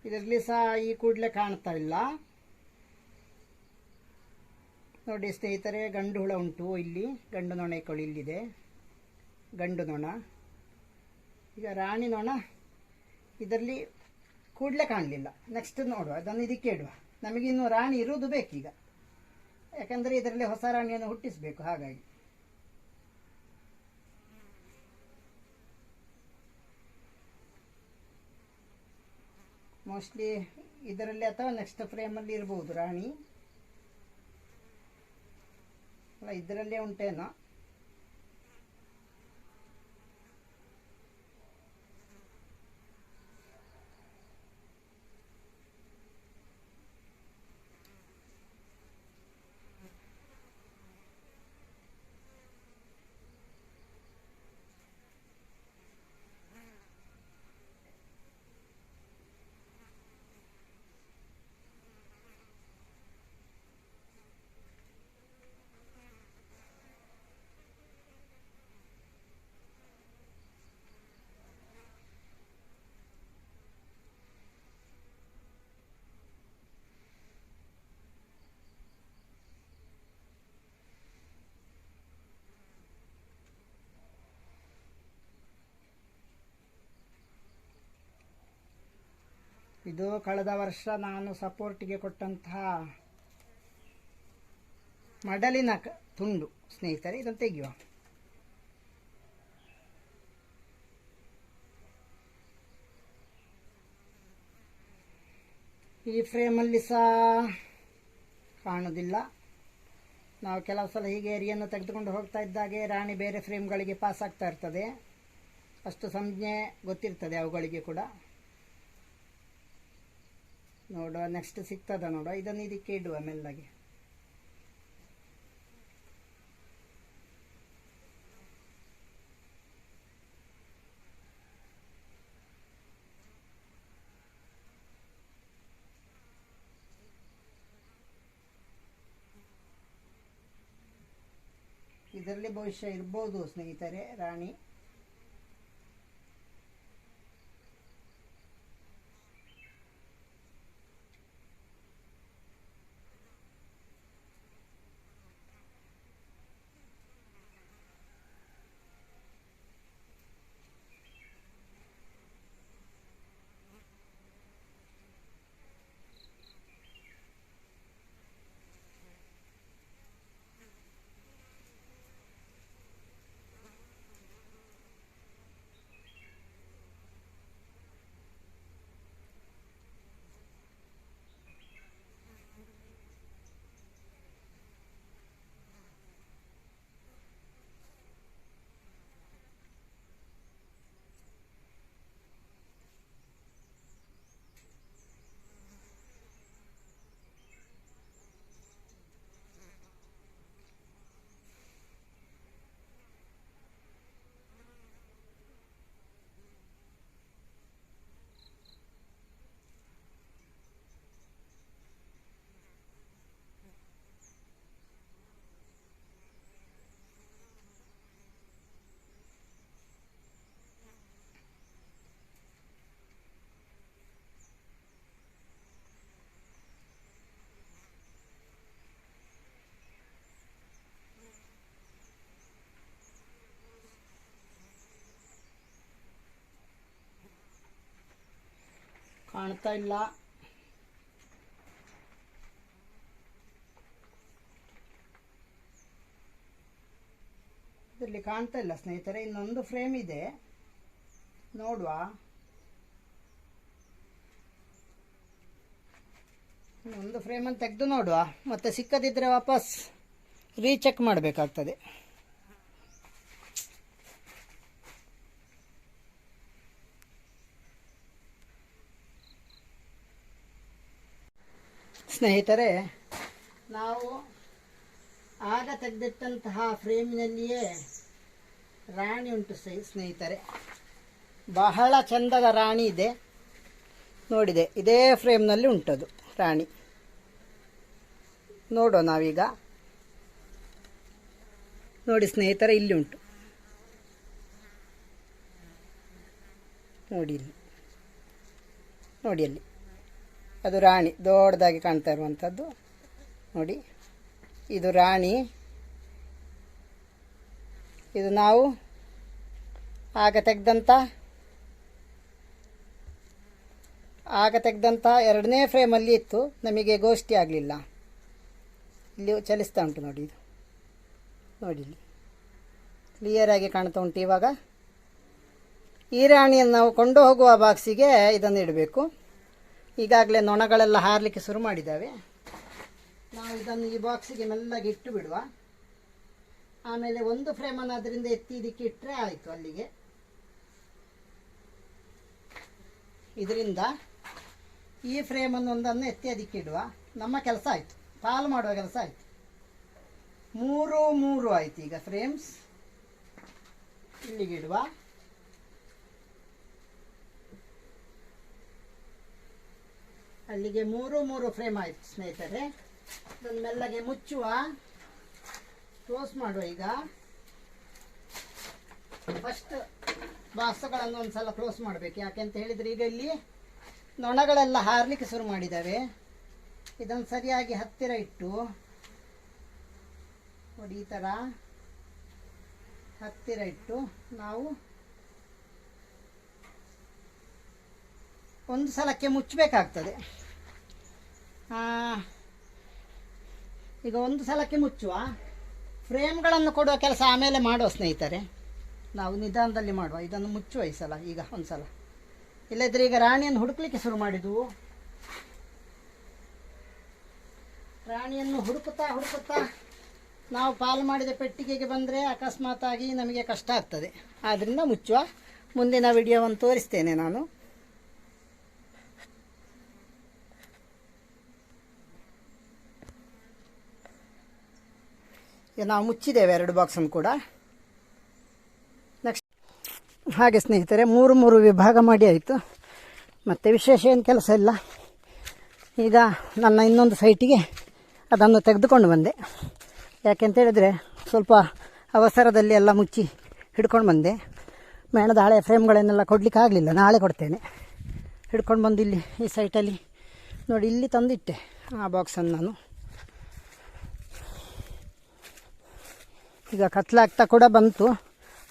S1: ಇದರಲ್ಲಿ ಸಹ ಈ ಕೂಡಲೇ ಕಾಣ್ತಾ ಇಲ್ಲ. ನೋಡಿ ಸ್ನೇಹಿತರೆ, ಗಂಡು ಹುಳ ಉಂಟು ಇಲ್ಲಿ, ಗಂಡು ನೊಣಗಳು ಇಲ್ಲಿದೆ, ಗಂಡು ನೊಣ. ಈಗ ರಾಣಿ ನೊಣ ಇದರಲ್ಲಿ ಕೂಡಲೇ ಕಾಣಲಿಲ್ಲ. ನೆಕ್ಸ್ಟ್ ನೋಡುವ, ಅದನ್ನು ಇದಕ್ಕೆ ಇಡುವ. ನಮಗಿನ್ನು ರಾಣಿ ಇರುವುದು ಬೇಕೀಗ, ಯಾಕಂದರೆ ಇದರಲ್ಲಿ ಹೊಸ ರಾಣಿಯನ್ನು ಹುಟ್ಟಿಸಬೇಕು. ಹಾಗಾಗಿ ಮೋಸ್ಟ್ಲಿ ಇದರಲ್ಲಿ ಅಥವಾ ನೆಕ್ಸ್ಟ್ ಫ್ರೇಮಲ್ಲಿ ಇರಬಹುದು ರಾಣಿ. ಅಲ್ಲ, ಇದರಲ್ಲೇ ಉಂಟೇನೋ. ಇದು ಕಳೆದ ವರ್ಷ ನಾನು ಸಪೋರ್ಟಿಗೆ ಕೊಟ್ಟಂತಹ ಮಡಲಿನ ತುಂಡು ಸ್ನೇಹಿತರೆ. ಇದನ್ನು ತೆಗೆಯುವ. ಈ ಫ್ರೇಮಲ್ಲಿ ಸಹ ಕಾಣೋದಿಲ್ಲ. ನಾವು ಕೆಲವು ಸಲ ಹೀಗೆ ಎರಿಯನ್ನು ತೆಗೆದುಕೊಂಡು ಹೋಗ್ತಾ ಇದ್ದಾಗೆ ರಾಣಿ ಬೇರೆ ಫ್ರೇಮ್ಗಳಿಗೆ ಪಾಸ್ ಆಗ್ತಾ ಇರ್ತದೆ. ಅಷ್ಟು ಸಂಜ್ಞೆ ಗೊತ್ತಿರ್ತದೆ ಅವುಗಳಿಗೆ ಕೂಡ. ನೋಡುವ ನೆಕ್ಸ್ಟ್ ಸಿಗ್ತದ ನೋಡುವ. ಇದನ್ನು ಇದಕ್ಕೆ ಇಡುವ ಮೆಲ್ಲಗೆ. ಇದರಲ್ಲಿ ಬಹುಶಃ ಇರ್ಬೋದು ಸ್ನೇಹಿತರೆ ರಾಣಿ. ಕಾಣ್ತಾ ಇಲ್ಲ. ಇದರಲ್ಲಿ ಕಾಣ್ತಾ ಇಲ್ಲ ಸ್ನೇಹಿತರೆ. ಇನ್ನೊಂದು ಫ್ರೇಮ್ ಇದೆ, ನೋಡುವ. ಇನ್ನೊಂದು ಫ್ರೇಮನ್ನು ತೆಗೆದು ನೋಡುವ. ಮತ್ತೆ ಸಿಕ್ಕದಿದ್ದರೆ ವಾಪಸ್ ರೀಚೆಕ್ ಮಾಡಬೇಕಾಗ್ತದೆ. ಸ್ನೇಹಿತರೆ, ನಾವು ಆಗ ತೆಗೆದಿಟ್ಟಂತಹ ಫ್ರೇಮಿನಲ್ಲಿಯೇ ರಾಣಿ ಉಂಟು ಸ್ನೇಹಿತರೆ. ಬಹಳ ಚಂದದ ರಾಣಿ ಇದೆ, ನೋಡಿದೆ. ಇದೇ ಫ್ರೇಮ್ನಲ್ಲಿ ಉಂಟದು ರಾಣಿ. ನೋಡೋ ನಾವೀಗ. ನೋಡಿ ಸ್ನೇಹಿತರೆ, ಇಲ್ಲಿ ಉಂಟು ನೋಡಿ. ಇಲ್ಲಿ ನೋಡಿ, ಅಲ್ಲಿ ಅದು ರಾಣಿ ದೊಡ್ಡದಾಗಿ ಕಾಣ್ತಾ ಇರುವಂಥದ್ದು ನೋಡಿ. ಇದು ರಾಣಿ. ಇದು ನಾವು ಆಗ ತೆಗೆದಂಥ ಎರಡನೇ ಫ್ರೇಮಲ್ಲಿ ಇತ್ತು. ನಮಗೆ ಗೋಷ್ಠಿ ಆಗಲಿಲ್ಲ. ಇಲ್ಲಿ ಚಲಿಸ್ತಾ ಉಂಟು ನೋಡಿ. ಇದು ನೋಡಿ, ಇಲ್ಲಿ ಕ್ಲಿಯರಾಗಿ ಕಾಣ್ತಾ ಉಂಟು. ಇವಾಗ ಈ ರಾಣಿಯನ್ನು ನಾವು ಕೊಂಡು ಹೋಗುವ ಬಾಕ್ಸಿಗೆ ಇದನ್ನು ಇಡಬೇಕು. ಈಗಾಗಲೇ ನೊಣಗಳೆಲ್ಲ ಹಾರಲಿಕ್ಕೆ ಶುರು ಮಾಡಿದ್ದಾವೆ. ನಾವು ಇದನ್ನು ಈ ಬಾಕ್ಸಿಗೆ ಮೆಲ್ಲಗೆ ಇಟ್ಟು ಬಿಡುವ. ಆಮೇಲೆ ಒಂದು ಫ್ರೇಮನ್ನು ಅದರಿಂದ ಎತ್ತಿ ಇದಕ್ಕೆ ಇಟ್ಟರೆ ಆಯಿತು. ಅಲ್ಲಿಗೆ ಇದರಿಂದ ಈ ಫ್ರೇಮನ್ನು ಒಂದನ್ನು ಎತ್ತಿ ಅದಕ್ಕೆ ಇಡುವ. ನಮ್ಮ ಕೆಲಸ ಆಯಿತು, ಪಾಲು ಮಾಡುವ ಕೆಲಸ ಆಯಿತು. ಮೂರು ಆಯಿತು ಈಗ ಫ್ರೇಮ್ಸ್. ಇಲ್ಲಿಗೆ ಇಡುವ. ಅಲ್ಲಿಗೆ ಮೂರು ಫ್ರೇಮ್ ಆಯಿತು ಸ್ನೇಹಿತರೆ. ಇದನ್ನು ಮೆಲ್ಲಗೆ ಮುಚ್ಚುವ, ಕ್ಲೋಸ್ ಮಾಡುವ. ಈಗ ಫಸ್ಟ್ ಬಾಕ್ಸ್ಗಳನ್ನು ಒಂದು ಸಲ ಕ್ಲೋಸ್ ಮಾಡಬೇಕು. ಯಾಕೆಂತ ಹೇಳಿದರೆ ಈಗ ಇಲ್ಲಿ ನೊಣಗಳೆಲ್ಲ ಹಾರಲಿಕ್ಕೆ ಶುರು ಮಾಡಿದ್ದಾವೆ. ಇದನ್ನು ಸರಿಯಾಗಿ ಹತ್ತಿರ ಇಟ್ಟು ನೋಡಿ, ಈ ಥರ ಹತ್ತಿರ ಇಟ್ಟು ನಾವು ಒಂದು ಸಲಕ್ಕೆ ಮುಚ್ಚಬೇಕಾಗ್ತದೆ. ಈಗ ಒಂದು ಸಲಕ್ಕೆ ಮುಚ್ಚುವ. ಫ್ರೇಮ್ಗಳನ್ನು ಕೊಡುವ ಕೆಲಸ ಆಮೇಲೆ ಮಾಡುವ ಸ್ನೇಹಿತರೆ. ನಾವು ನಿಧಾನದಲ್ಲಿ ಮಾಡುವ. ಇದನ್ನು ಮುಚ್ಚುವ ಈ ಸಲ. ಈಗ ಒಂದು ಸಲ. ಇಲ್ಲದ್ರೆ ಈಗ ರಾಣಿಯನ್ನು ಹುಡುಕ್ಲಿಕ್ಕೆ ಶುರು ಮಾಡಿದ್ವು. ಪ್ರಾಣಿಯನ್ನು ಹುಡುಕುತ್ತಾ ಹುಡುಕುತ್ತಾ ನಾವು ಪಾಲು ಮಾಡಿದ ಪೆಟ್ಟಿಗೆಗೆ ಬಂದರೆ ಅಕಸ್ಮಾತಾಗಿ ನಮಗೆ ಕಷ್ಟ ಆಗ್ತದೆ. ಆದ್ದರಿಂದ ಮುಚ್ಚುವ. ಮುಂದಿನ ವಿಡಿಯೋವನ್ನು ತೋರಿಸ್ತೇನೆ ನಾನು. ನಾವು ಮುಚ್ಚಿದ್ದೇವೆ 2 ಬಾಕ್ಸನ್ನು ಕೂಡ. ನೆಕ್ಸ್ಟ್ ಹಾಗೆ ಸ್ನೇಹಿತರೆ 3 ವಿಭಾಗ ಮಾಡಿ ಆಯಿತು. ಮತ್ತು ವಿಶೇಷ ಏನು ಕೆಲಸ ಇಲ್ಲ. ಈಗ ನನ್ನ ಇನ್ನೊಂದು ಸೈಟಿಗೆ ಅದನ್ನು ತೆಗೆದುಕೊಂಡು ಬಂದೆ. ಯಾಕೆಂತೇಳಿದರೆ ಸ್ವಲ್ಪ ಅವಸರದಲ್ಲಿ ಎಲ್ಲ ಮುಚ್ಚಿ ಹಿಡ್ಕೊಂಡು ಬಂದೆ. ಮೇಣದ ಹಳೆಯ ಫ್ರೇಮ್ಗಳನ್ನೆಲ್ಲ ಕೊಡಲಿಕ್ಕೆ ಆಗಲಿಲ್ಲ, ನಾಳೆ ಕೊಡ್ತೇನೆ. ಹಿಡ್ಕೊಂಡು ಬಂದು ಇಲ್ಲಿ ಈ ಸೈಟಲ್ಲಿ ನೋಡಿ ಇಲ್ಲಿ ತಂದಿಟ್ಟೆ ಆ ಬಾಕ್ಸನ್ನು ನಾನು. ಈಗ ಕತ್ಲಾಗ್ತಾ ಕೂಡ ಬಂತು,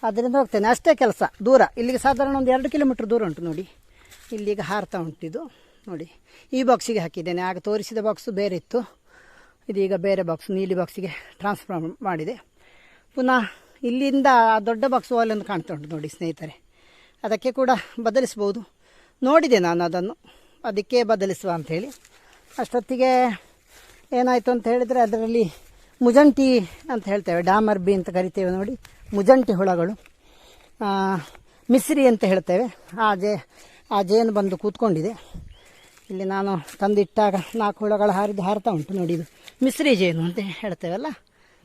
S1: ಅದರಿಂದ ಹೋಗ್ತೇನೆ. ಅಷ್ಟೇ ಕೆಲಸ. ದೂರ ಇಲ್ಲಿಗೆ ಸಾಧಾರಣ ಒಂದು 2 ಕಿಲೋಮೀಟ್ರ್ ದೂರ ಉಂಟು ನೋಡಿ. ಇಲ್ಲಿಗೆ ಹಾರ್ತಾ ಉಂಟಿದು ನೋಡಿ. ಈ ಬಾಕ್ಸಿಗೆ ಹಾಕಿದ್ದೇನೆ. ಆಗ ತೋರಿಸಿದ ಬಾಕ್ಸು ಬೇರೆ ಇತ್ತು, ಇದೀಗ ಬೇರೆ ಬಾಕ್ಸ್ ನೀಲಿ ಬಾಕ್ಸಿಗೆ ಟ್ರಾನ್ಸ್ಫರ್ ಮಾಡಿದೆ. ಪುನಃ ಇಲ್ಲಿಂದ ಆ ದೊಡ್ಡ ಬಾಕ್ಸ್ ವಾಲೊಂದು ಕಾಣ್ತಾ ಉಂಟು ನೋಡಿ ಸ್ನೇಹಿತರೆ. ಅದಕ್ಕೆ ಕೂಡ ಬದಲಿಸ್ಬೋದು. ನೋಡಿದೆ ನಾನು ಅದನ್ನು, ಅದಕ್ಕೆ ಬದಲಿಸುವ ಅಂಥೇಳಿ. ಅಷ್ಟೊತ್ತಿಗೆ ಏನಾಯಿತು ಅಂತ ಹೇಳಿದರೆ ಅದರಲ್ಲಿ ಮುಜಂಟಿ ಅಂತ ಹೇಳ್ತೇವೆ, ಡಾಮರ್ ಬಿ ಅಂತ ಕರಿತೇವೆ ನೋಡಿ, ಮುಜಂಟಿ ಹುಳಗಳು, ಮಿಸ್ರಿ ಅಂತ ಹೇಳ್ತೇವೆ. ಆ ಜೇನು ಬಂದು ಕೂತ್ಕೊಂಡಿದೆ ಇಲ್ಲಿ. ನಾನು ತಂದಿಟ್ಟಾಗ 4 ಹುಳಗಳು ಹಾರ್ತಾ ಉಂಟು ನೋಡಿ. ಇದು ಮಿಸ್ರಿ ಜೇನು ಅಂತ ಹೇಳ್ತೇವಲ್ಲ,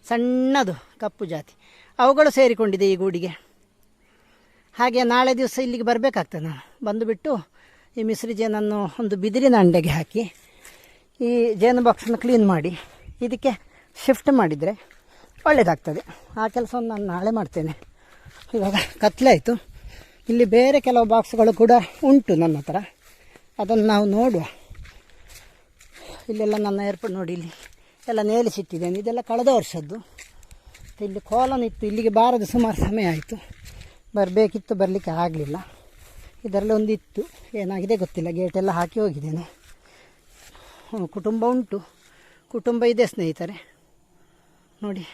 S1: ಸಣ್ಣದು ಕಪ್ಪು ಜಾತಿ, ಅವುಗಳು ಸೇರಿಕೊಂಡಿದೆ ಈ ಗೂಡಿಗೆ. ಹಾಗೆ ನಾಳೆ ದಿವಸ ಇಲ್ಲಿಗೆ ಬರಬೇಕಾಗ್ತದೆ. ನಾನು ಬಂದುಬಿಟ್ಟು ಈ ಮಿಸ್ರಿ ಜೇನನ್ನು ಒಂದು ಬಿದಿರಿನ ಅಂಡೆಗೆ ಹಾಕಿ ಈ ಜೇನು ಬಾಕ್ಸನ್ನು ಕ್ಲೀನ್ ಮಾಡಿ ಇದಕ್ಕೆ ಶಿಫ್ಟ್ ಮಾಡಿದರೆ ಒಳ್ಳೆಯದಾಗ್ತದೆ. ಆ ಕೆಲಸವನ್ನು ನಾನು ನಾಳೆ ಮಾಡ್ತೇನೆ. ಇವಾಗ ಕತ್ಲಾಯಿತು. ಇಲ್ಲಿ ಬೇರೆ ಕೆಲವು ಬಾಕ್ಸ್ಗಳು ಕೂಡ ಉಂಟು ನನ್ನ ಹತ್ರ, ಅದನ್ನು ನಾವು ನೋಡುವ. ಇಲ್ಲೆಲ್ಲ ನನ್ನ ಏರ್ಪೋರ್ಟ್ ನೋಡಿ, ಇಲ್ಲಿ ಎಲ್ಲ ನೇಲಿಸಿಟ್ಟಿದ್ದೇನೆ. ಇದೆಲ್ಲ ಕಳೆದ ವರ್ಷದ್ದು. ಇಲ್ಲಿ ಕೋಲನ್ ಇತ್ತು, ಇಲ್ಲಿಗೆ ಬಾರದು ಸುಮಾರು ಸಮಯ ಆಯಿತು. ಬರಬೇಕಿತ್ತು, ಬರಲಿಕ್ಕೆ ಆಗಲಿಲ್ಲ. ಇದರಲ್ಲಿ ಒಂದಿತ್ತು, ಏನಾಗಿದೆ ಗೊತ್ತಿಲ್ಲ. ಗೇಟೆಲ್ಲ ಹಾಕಿ ಹೋಗಿದ್ದೇನೆ. ಕುಟುಂಬ ಉಂಟು, ಕುಟುಂಬ ಇದೆ ಸ್ನೇಹಿತರೆ ನೋಡಿ.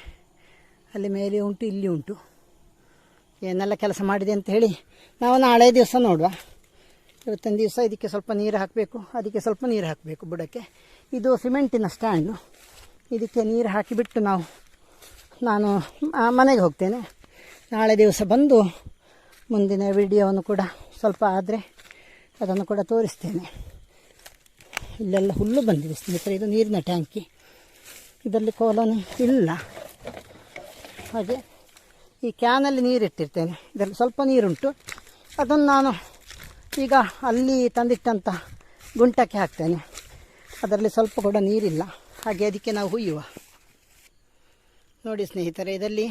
S1: ಅಲ್ಲಿ ಮೇಲೆ ಉಂಟು, ಇಲ್ಲಿ ಉಂಟು. ಏನೆಲ್ಲ ಕೆಲಸ ಮಾಡಿದೆ ಅಂತ ಹೇಳಿ ನಾವು ನಾಳೆ ದಿವಸ ನೋಡುವ. ಇವತ್ತಿನ ದಿವಸ ಇದಕ್ಕೆ ಸ್ವಲ್ಪ ನೀರು ಹಾಕಬೇಕು, ಅದಕ್ಕೆ ಸ್ವಲ್ಪ ನೀರು ಹಾಕಬೇಕು ಬುಡಕ್ಕೆ. ಇದು ಸಿಮೆಂಟಿನ ಸ್ಟ್ಯಾಂಡು. ಇದಕ್ಕೆ ನೀರು ಹಾಕಿಬಿಟ್ಟು ನಾನು ಮನೆಗೆ ಹೋಗ್ತೇನೆ. ನಾಳೆ ದಿವಸ ಬಂದು ಮುಂದಿನ ವಿಡಿಯೋವನ್ನು ಕೂಡ ಸ್ವಲ್ಪ ಆದರೆ ಅದನ್ನು ಕೂಡ ತೋರಿಸ್ತೇನೆ. ಇಲ್ಲೆಲ್ಲ ಹುಲ್ಲು ಬಂದಿದೆ ಸ್ನೇಹಿತರೆ. ಇದು ನೀರಿನ ಟ್ಯಾಂಕಿ, ಇದರಲ್ಲಿ ಕೋಲೋನಿ ಇಲ್ಲ. ಹಾಗೆ ಈ ಕ್ಯಾನಲ್ಲಿ ನೀರಿಟ್ಟಿರ್ತೇನೆ. ಇದರಲ್ಲಿ ಸ್ವಲ್ಪ ನೀರುಂಟು, ಅದನ್ನು ನಾನು ಈಗ ಅಲ್ಲಿ ತಂದಿಟ್ಟಂಥ ಗುಂಟಕ್ಕೆ ಹಾಕ್ತೇನೆ. ಅದರಲ್ಲಿ ಸ್ವಲ್ಪ ಕೂಡ ನೀರಿಲ್ಲ, ಹಾಗೆ ಅದಕ್ಕೆ ನಾವು ಹುಯ್ಯುವ. ನೋಡಿ ಸ್ನೇಹಿತರೆ, ಇದರಲ್ಲಿ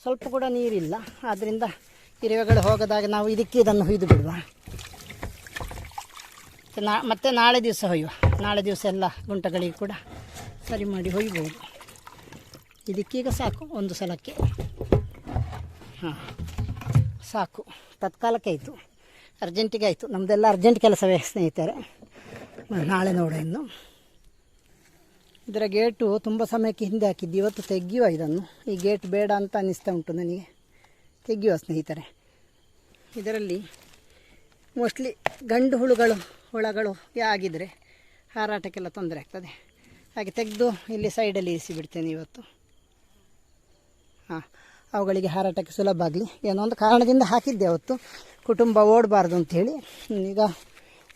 S1: ಸ್ವಲ್ಪ ಕೂಡ ನೀರಿಲ್ಲ. ಆದ್ದರಿಂದ ಇರುವೆಗಳು ಹೋಗದಾಗ ನಾವು ಇದಕ್ಕೆ ಇದನ್ನು ಹುಯ್ದು ಬಿಡುವ. ಮತ್ತೆ ನಾಳೆ ದಿವಸ ಹೊಯ್ಯುವ. ನಾಳೆ ದಿವಸ ಎಲ್ಲ ಗುಂಟಗಳಿಗೆ ಕೂಡ ಸರಿ ಮಾಡಿ ಹೊಯ್ಬೋದು. ಇದಕ್ಕೀಗ ಸಾಕು, ಒಂದು ಸಲಕ್ಕೆ ಸಾಕು. ತತ್ಕಾಲಕ್ಕೆ ಆಯಿತು, ಅರ್ಜೆಂಟಿಗೆ ಆಯಿತು. ನಮ್ಮದೆಲ್ಲ ಅರ್ಜೆಂಟ್ ಕೆಲಸವೇ ಸ್ನೇಹಿತರೆ. ನಾಳೆ ನೋಡ. ಇನ್ನು ಇದರ ಗೇಟು ತುಂಬ ಸಮಯಕ್ಕೆ ಹಿಂದೆ ಹಾಕಿದ್ದು, ಇವತ್ತು ತೆಗೆಯುವ ಇದನ್ನು. ಈ ಗೇಟ್ ಬೇಡ ಅಂತ ಅನ್ನಿಸ್ತಾ ಉಂಟು ನನಗೆ, ತೆಗೆಯುವ ಸ್ನೇಹಿತರೆ. ಇದರಲ್ಲಿ ಮೋಸ್ಟ್ಲಿ ಗಂಡು ಹುಳಗಳು ಆಗಿದ್ದರೆ ಹಾರಾಟಕ್ಕೆಲ್ಲ ತೊಂದರೆ ಆಗ್ತದೆ. ಹಾಗೆ ತೆಗೆದು ಇಲ್ಲಿ ಸೈಡಲ್ಲಿ ಇರಿಸಿಬಿಡ್ತೇನೆ ಇವತ್ತು. ಅವುಗಳಿಗೆ ಹಾರಾಟಕ್ಕೆ ಸುಲಭ ಆಗಲಿ. ಏನೋ ಒಂದು ಕಾರಣದಿಂದ ಹಾಕಿದ್ದೆ ಅವತ್ತು, ಕುಟುಂಬ ಓಡಬಾರ್ದು ಅಂಥೇಳಿ. ಈಗ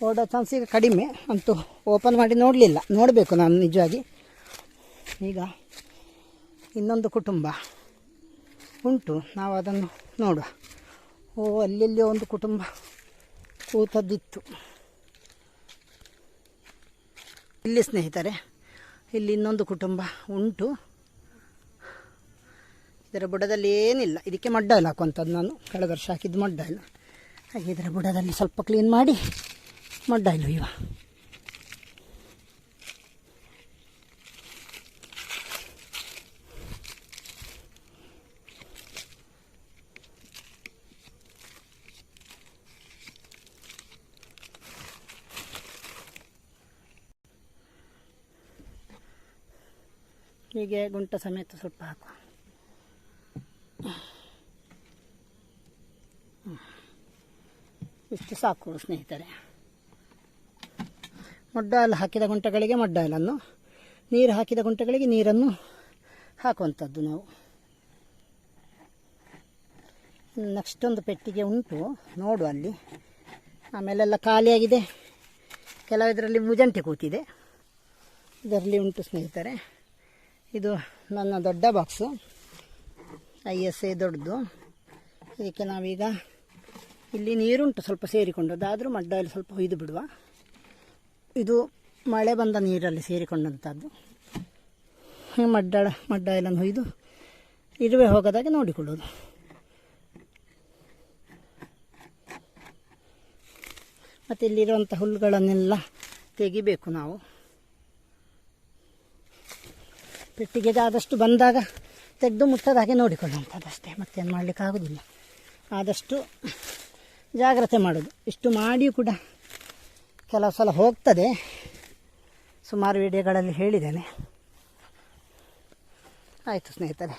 S1: ಓಡೋ ಚಾನ್ಸ್ ಈಗ ಕಡಿಮೆ. ಅಂತೂ ಓಪನ್ ಮಾಡಿ ನೋಡಲಿಲ್ಲ, ನೋಡಬೇಕು ನಾನು ನಿಜವಾಗಿ. ಈಗ ಇನ್ನೊಂದು ಕುಟುಂಬ ಉಂಟು, ನಾವು ಅದನ್ನು ನೋಡುವ. ಅಲ್ಲೆಲ್ಲಿ ಒಂದು ಕುಟುಂಬ ಕೂತದ್ದಿತ್ತು ಇಲ್ಲಿ ಸ್ನೇಹಿತರೆ. ಇಲ್ಲಿ ಇನ್ನೊಂದು ಕುಟುಂಬ ಉಂಟು. ಇದರ ಬುಡದಲ್ಲಿ ಏನಿಲ್ಲ. ಇದಕ್ಕೆ ಮಡ್ಡಾಯಿಲ್ ಹಾಕುವಂಥದ್ದು ನಾನು, ಕಳೆದ ವರ್ಷ ಹಾಕಿದ್ದು ಮಡ್ಡಾಯಿಲ್. ಹಾಗೆ ಇದರ ಬುಡದಲ್ಲಿ ಸ್ವಲ್ಪ ಕ್ಲೀನ್ ಮಾಡಿ ಮಡ್ಡಾಯಿಲ್ ಇವ. ಹೀಗೆ ಗುಂಟ ಸಮೇತ ಸ್ವಲ್ಪ ಹಾಕುವ. ಇಷ್ಟು ಸಾಕು ಸ್ನೇಹಿತರೆ. ಮಡ್ಡಾಯಿಲ್ ಹಾಕಿದ ಗುಂಟಗಳಿಗೆ ಮಡ್ಡಾಯಿಲನ್ನು ನೀರು ಹಾಕಿದ ಗುಂಟೆಗಳಿಗೆ ನೀರನ್ನು ಹಾಕುವಂಥದ್ದು ನಾವು. ನೆಕ್ಸ್ಟ್ ಒಂದು ಪೆಟ್ಟಿಗೆ ಉಂಟು, ನೋಡು ಅಲ್ಲಿ. ಆಮೇಲೆಲ್ಲ ಖಾಲಿಯಾಗಿದೆ. ಕೆಲವಿದರಲ್ಲಿ ಮುಜಂಟೆ ಕೂತಿದೆ, ಇದರಲ್ಲಿ ಉಂಟು ಸ್ನೇಹಿತರೆ. ಇದು ನನ್ನ ದೊಡ್ಡ ಬಾಕ್ಸು, ISA ದೊಡ್ಡದು. ಇದಕ್ಕೆ ನಾವೀಗ ಇಲ್ಲಿ ನೀರುಂಟು ಸ್ವಲ್ಪ ಸೇರಿಕೊಂಡದ್ದಾದರೂ ಮಡ್ಡಲ್ಲಿ ಸ್ವಲ್ಪ ಹೊಯ್ದು ಬಿಡುವ. ಇದು ಮಳೆ ಬಂದ ನೀರಲ್ಲಿ ಸೇರಿಕೊಂಡಂಥದ್ದು. ಮಡ್ಡ ಎಲ್ಲನ್ನು ಹೊಯ್ದು ಇರುವೆ ಹೋಗದಾಗೆ ನೋಡಿಕೊಳ್ಳೋದು. ಮತ್ತು ಇಲ್ಲಿರುವಂಥ ಹುಲ್ಲುಗಳನ್ನೆಲ್ಲ ತೆಗಿಬೇಕು ನಾವು. ಪೆಟ್ಟಿಗೆಗೆ ಆದಷ್ಟು ಬಂದಾಗ ತೆಗೆದು ಮುಟ್ಟದ ಹಾಗೆ ನೋಡಿಕೊಳ್ಳುವಂಥದ್ದಷ್ಟೇ, ಮತ್ತೇನು ಮಾಡಲಿಕ್ಕಾಗೋದಿಲ್ಲ. ಆದಷ್ಟು ಜಾಗ್ರತೆ ಮಾಡೋದು. ಇಷ್ಟು ಮಾಡಿಯೂ ಕೂಡ ಕೆಲವು ಸಲ ಹೋಗ್ತದೆ, ಸುಮಾರು ವಿಡಿಯೋಗಳಲ್ಲಿ ಹೇಳಿದ್ದೇನೆ. ಆಯಿತು ಸ್ನೇಹಿತರೆ,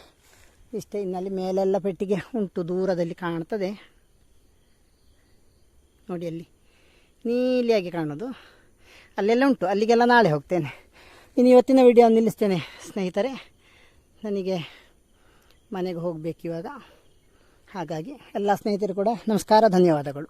S1: ಇಷ್ಟೇ. ಇನ್ನಲ್ಲಿ ಮೇಲೆಲ್ಲ ಪೆಟ್ಟಿಗೆ ಉಂಟು, ದೂರದಲ್ಲಿ ಕಾಣ್ತದೆ ನೋಡಿ, ಅಲ್ಲಿ ನೀಲಿಯಾಗಿ ಕಾಣೋದು, ಅಲ್ಲೆಲ್ಲ ಉಂಟು. ಅಲ್ಲಿಗೆಲ್ಲ ನಾಳೆ ಹೋಗ್ತೇನೆ. ಇನ್ನು ಇವತ್ತಿನ ವಿಡಿಯೋ ನಿಲ್ಲಿಸ್ತೇನೆ ಸ್ನೇಹಿತರೆ. ನನಗೆ ಮನೆಗೆ ಹೋಗಬೇಕು ಇವಾಗ. ಹಾಗಾಗಿ ಎಲ್ಲ ಸ್ನೇಹಿತರು ಕೂಡ ನಮಸ್ಕಾರ, ಧನ್ಯವಾದಗಳು.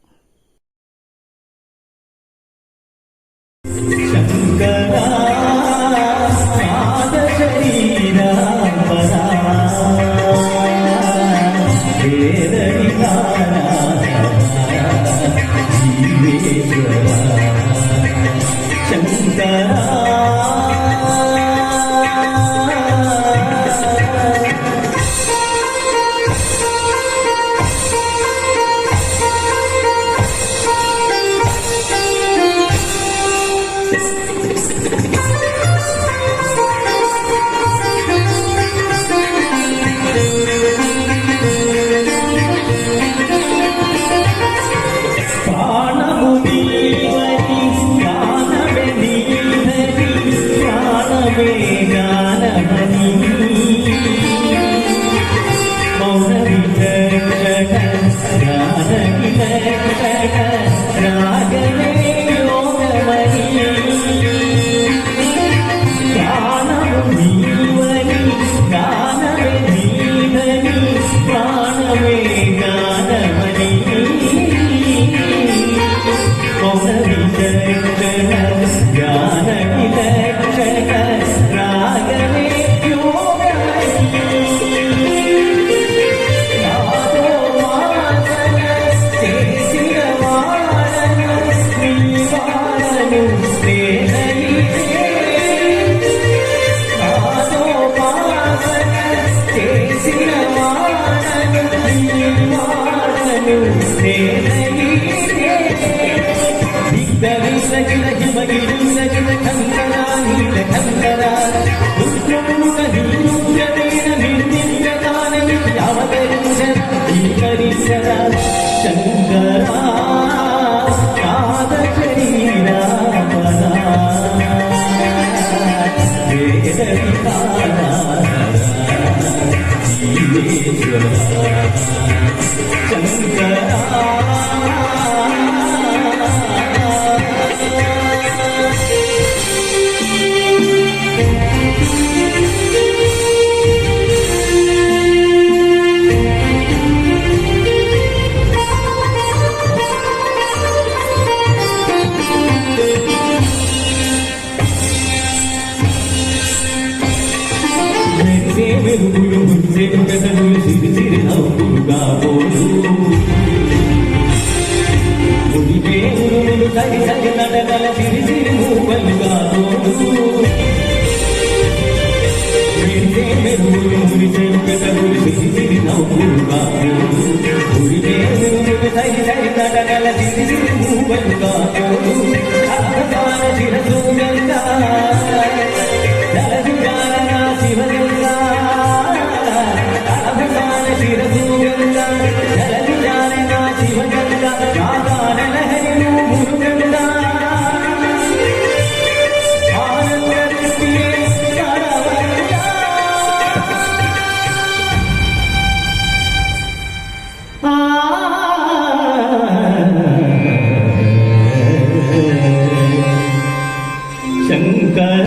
S2: ಶಂಕರ